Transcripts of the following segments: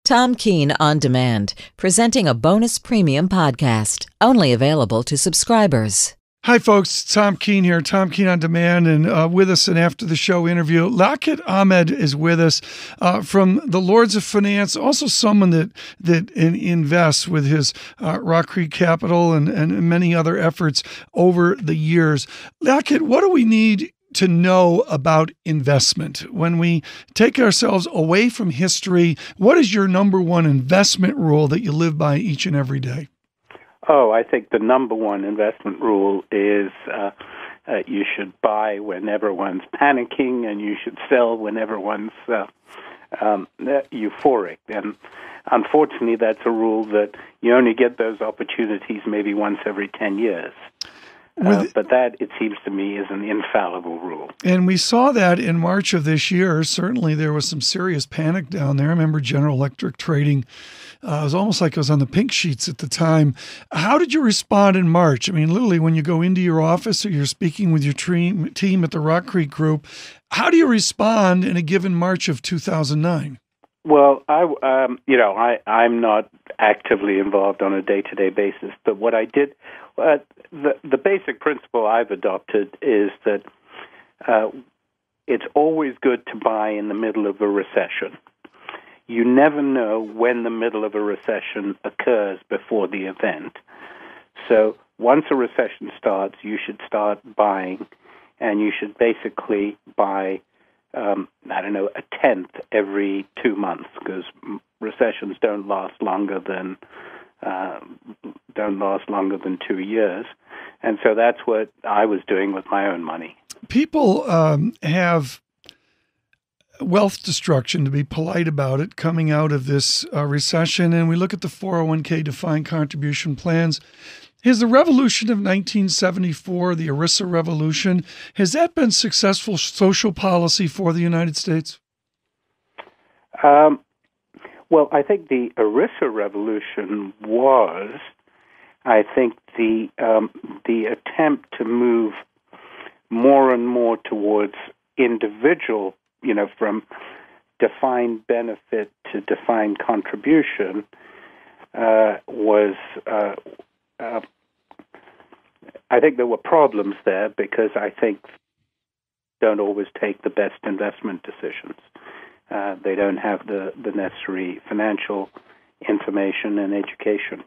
Tom Keene On Demand, presenting a bonus premium podcast, only available to subscribers. Hi, folks. Tom Keene here, Tom Keene On Demand, and with us an after-the-show interview. Liaquat Ahamed is with us from the Lords of Finance, also someone that invests with his Rock Creek Capital and many other efforts over the years. Liaquat, what do we need to know about investment? When we take ourselves away from history, what is your number one investment rule that you live by each and every day? Oh, I think the number one investment rule is you should buy when everyone's panicking, and you should sell when everyone's euphoric. And unfortunately, that's a rule that you only get those opportunities maybe once every 10 years. But that, it seems to me, is an infallible rule. And we saw that in March of this year. Certainly there was some serious panic down there. I remember General Electric trading. It was almost like it was on the pink sheets at the time. How did you respond in March? I mean, literally, when you go into your office or you're speaking with your team at the Rock Creek Group, how do you respond in a given March of 2009? Well, I'm not actively involved on a day-to-day basis, but what I did, the basic principle I've adopted is that it's always good to buy in the middle of a recession. You never know when the middle of a recession occurs before the event. So once a recession starts, you should start buying, and you should basically buy a tenth every 2 months, because recessions don't last longer than 2 years. And so that's what I was doing with my own money. People have wealth destruction, to be polite about it, coming out of this recession. And we look at the 401k defined contribution plans. Has the revolution of 1974, the ERISA revolution, has that been successful social policy for the United States? Well, I think the ERISA revolution was, I think, the attempt to move more and more towards individual, from defined benefit to defined contribution, I think there were problems there, because I think don't always take the best investment decisions. They don't have the necessary financial information and education.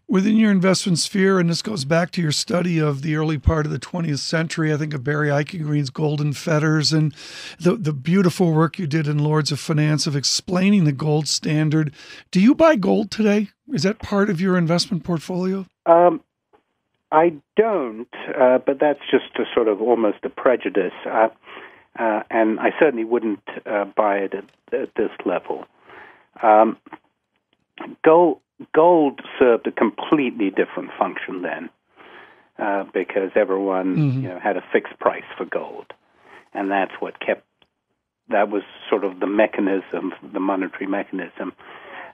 Within your investment sphere, and this goes back to your study of the early part of the 20th century, I think of Barry Eichengreen's Golden Fetters and the beautiful work you did in Lords of Finance of explaining the gold standard. Do you buy gold today? Is that part of your investment portfolio? I don't, but that's just a sort of almost a prejudice. And I certainly wouldn't buy it at this level. Gold served a completely different function then, because everyone had a fixed price for gold, and that was sort of the mechanism, the monetary mechanism.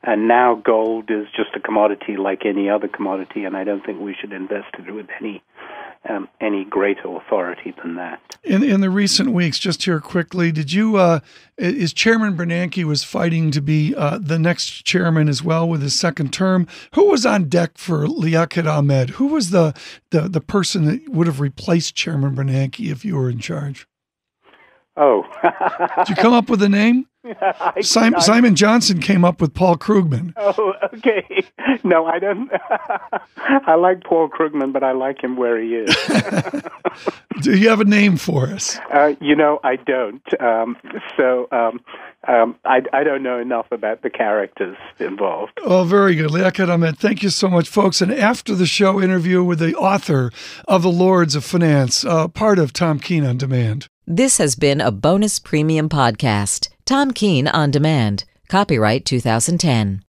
And now gold is just a commodity like any other commodity, and I don't think we should invest it with any greater authority than that. In the recent weeks, just here quickly, did you, is Chairman Bernanke was fighting to be the next chairman as well with his second term? Who was on deck for Liaquat Ahamed? Who was the person that would have replaced Chairman Bernanke if you were in charge? Oh. Did you come up with a name? Simon Johnson came up with Paul Krugman. Oh, okay. No, I don't. I like Paul Krugman, but I like him where he is. Do you have a name for us? I don't. I don't know enough about the characters involved. Oh, very good. Liaquat Ahamed, thank you so much, folks. An after-the-show interview with the author of The Lords of Finance, part of Tom Keene On Demand. This has been a bonus premium podcast. Tom Keene On Demand. Copyright 2010.